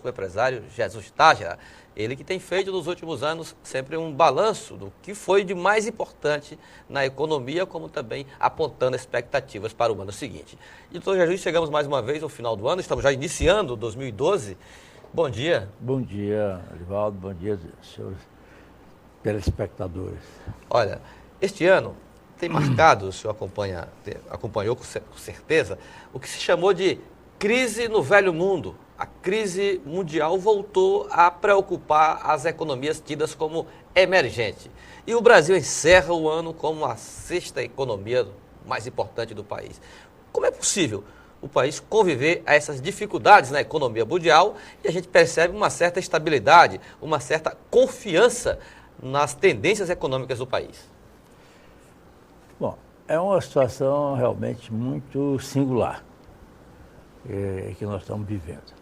o empresário Jesus Tágera, ele que tem feito nos últimos anos sempre um balanço do que foi de mais importante na economia, como também apontando expectativas para o ano seguinte. E, doutor Jesus, chegamos mais uma vez ao final do ano, estamos já iniciando 2012. Bom dia. Bom dia, Arivaldo. Bom dia, senhores telespectadores. Olha, este ano tem marcado, o senhor acompanhou com certeza, o que se chamou de crise no velho mundo. A crise mundial voltou a preocupar as economias tidas como emergente. E o Brasil encerra o ano como a sexta economia mais importante do país. Como é possível o país conviver a essas dificuldades na economia mundial e a gente percebe uma certa estabilidade, uma certa confiança nas tendências econômicas do país? Bom, é uma situação realmente muito singular que nós estamos vivendo.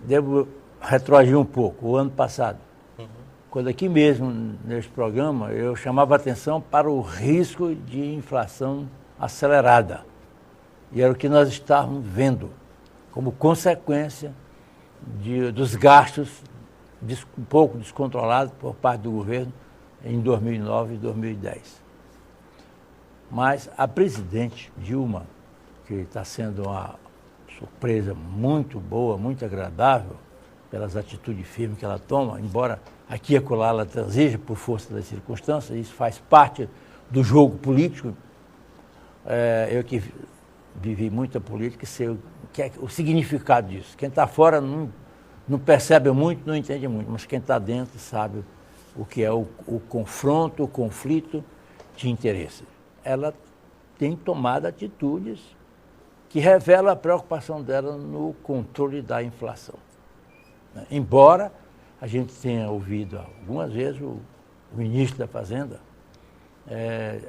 Devo retroagir um pouco. O ano passado, quando aqui mesmo, neste programa, eu chamava atenção para o risco de inflação acelerada. E era o que nós estávamos vendo como consequência dos gastos um pouco descontrolados por parte do governo em 2009 e 2010. Mas a presidente Dilma, que está sendo uma surpresa muito boa, muito agradável, pelas atitudes firmes que ela toma, embora aqui e acolá ela transija por força das circunstâncias, isso faz parte do jogo político. Eu que vivi muita política e sei o significado disso. Quem está fora não percebe muito, não entende muito, mas quem está dentro sabe o que é o confronto, o conflito de interesse. Ela tem tomado atitudes que revelam a preocupação dela no controle da inflação. Embora a gente tenha ouvido algumas vezes o ministro da Fazenda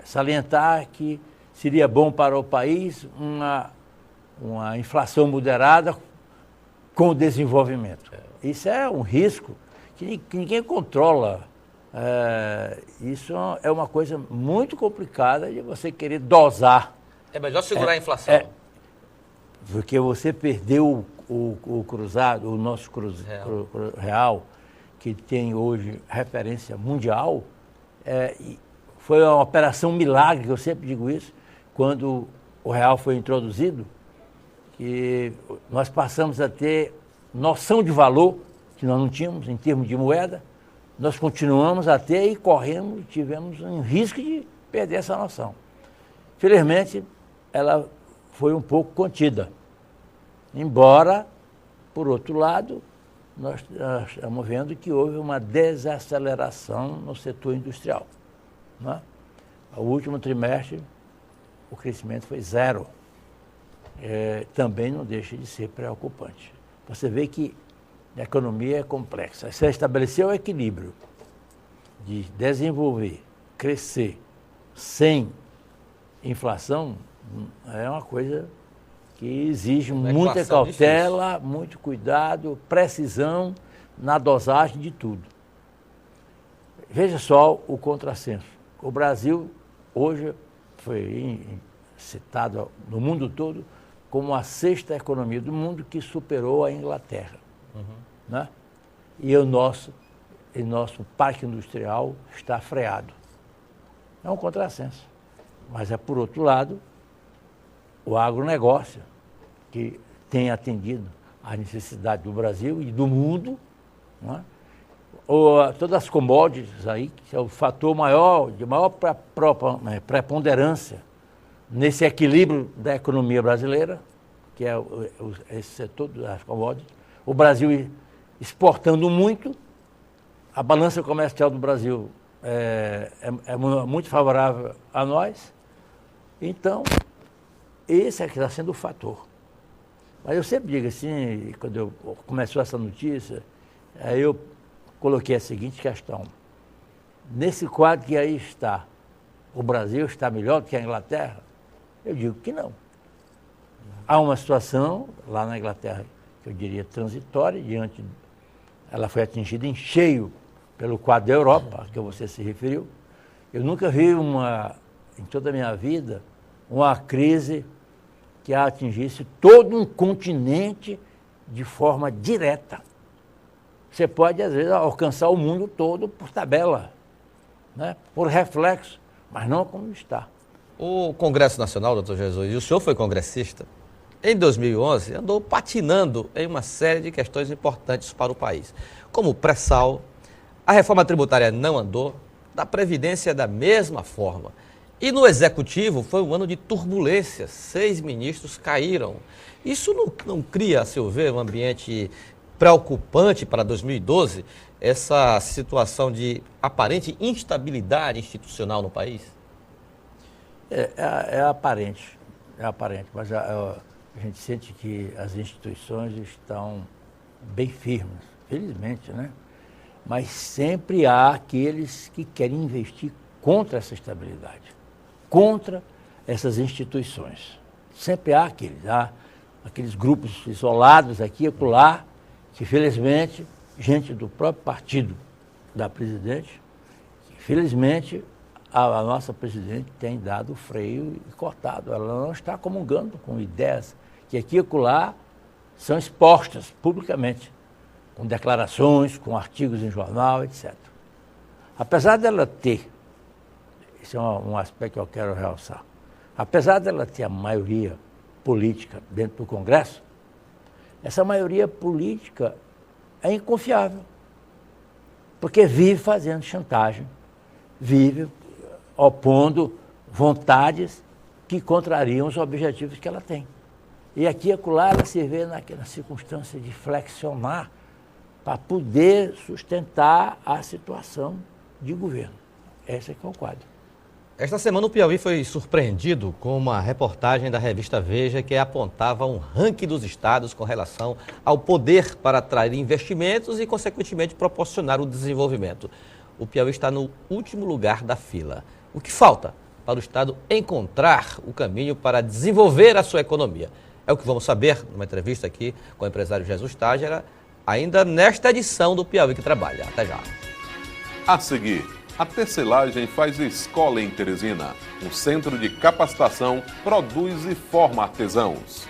salientar que seria bom para o país uma inflação moderada com o desenvolvimento. Isso é um risco que ninguém controla. Isso é uma coisa muito complicada de você querer dosar. É melhor segurar a inflação. Porque você perdeu o cruzado, o nosso real, que tem hoje referência mundial. Foi uma operação milagre, que eu sempre digo isso, quando o real foi introduzido, que nós passamos a ter noção de valor que nós não tínhamos em termos de moeda. Nós continuamos a ter e tivemos um risco de perder essa noção. Felizmente, ela foi um pouco contida. Embora, por outro lado, nós estamos vendo que houve uma desaceleração no setor industrial. Né? O último trimestre, o crescimento foi zero. Também não deixa de ser preocupante. Você vê que a economia é complexa. Se estabeleceu o equilíbrio de desenvolver, crescer, sem inflação, é uma coisa que exige muita cautela, difícil. Muito cuidado, precisão na dosagem de tudo. Veja só o contrassenso. O Brasil hoje foi citado no mundo todo como a sexta economia do mundo que superou a Inglaterra. Né? E o nosso parque industrial está freado. É um contrassenso. Mas por outro lado, o agronegócio, que tem atendido à necessidade do Brasil e do mundo, né? Todas as commodities aí, que é o fator de maior preponderância nesse equilíbrio da economia brasileira, que é esse setor das commodities. O Brasil exportando muito, a balança comercial do Brasil é muito favorável a nós. Então, esse é que está sendo o fator. Mas eu sempre digo assim, quando começou essa notícia, aí eu coloquei a seguinte questão. Nesse quadro que aí está, o Brasil está melhor do que a Inglaterra? Eu digo que não. Há uma situação lá na Inglaterra, que eu diria transitória, ela foi atingida em cheio pelo quadro da Europa, a que você se referiu. Eu nunca vi em toda a minha vida, uma crise que atingisse todo um continente de forma direta. Você pode, às vezes, alcançar o mundo todo por tabela, né? Por reflexo, mas não como está. O Congresso Nacional, doutor Jesus, e o senhor foi congressista, em 2011 andou patinando em uma série de questões importantes para o país, como o pré-sal, a reforma tributária não andou, da Previdência da mesma forma. E no Executivo foi um ano de turbulência, 6 ministros caíram. Isso não cria, a seu ver, um ambiente preocupante para 2012, essa situação de aparente instabilidade institucional no país? É aparente, mas a gente sente que as instituições estão bem firmes, felizmente, né? Mas sempre há aqueles que querem investir contra essa estabilidade, contra essas instituições. Sempre há aqueles grupos isolados aqui e acolá, que felizmente, gente do próprio partido da presidente, felizmente a nossa presidente tem dado freio e cortado. Ela não está comungando com ideias que aqui e acolá são expostas publicamente, com declarações, com artigos em jornal, etc. Apesar dela ter, esse é um aspecto que eu quero realçar, apesar dela ter a maioria política dentro do Congresso, essa maioria política é inconfiável, porque vive fazendo chantagem, vive opondo vontades que contrariam os objetivos que ela tem. E aqui e acolá ela se vê naquela circunstância de flexionar para poder sustentar a situação de governo. Esse é que é o quadro. Esta semana o Piauí foi surpreendido com uma reportagem da revista Veja que apontava um ranking dos estados com relação ao poder para atrair investimentos e, consequentemente, proporcionar o desenvolvimento. O Piauí está no último lugar da fila. O que falta para o estado encontrar o caminho para desenvolver a sua economia? É o que vamos saber numa entrevista aqui com o empresário Jesus Tágera, ainda nesta edição do Piauí que Trabalha. Até já. A seguir, a tecelagem faz escola em Teresina. Um centro de capacitação produz e forma artesãos.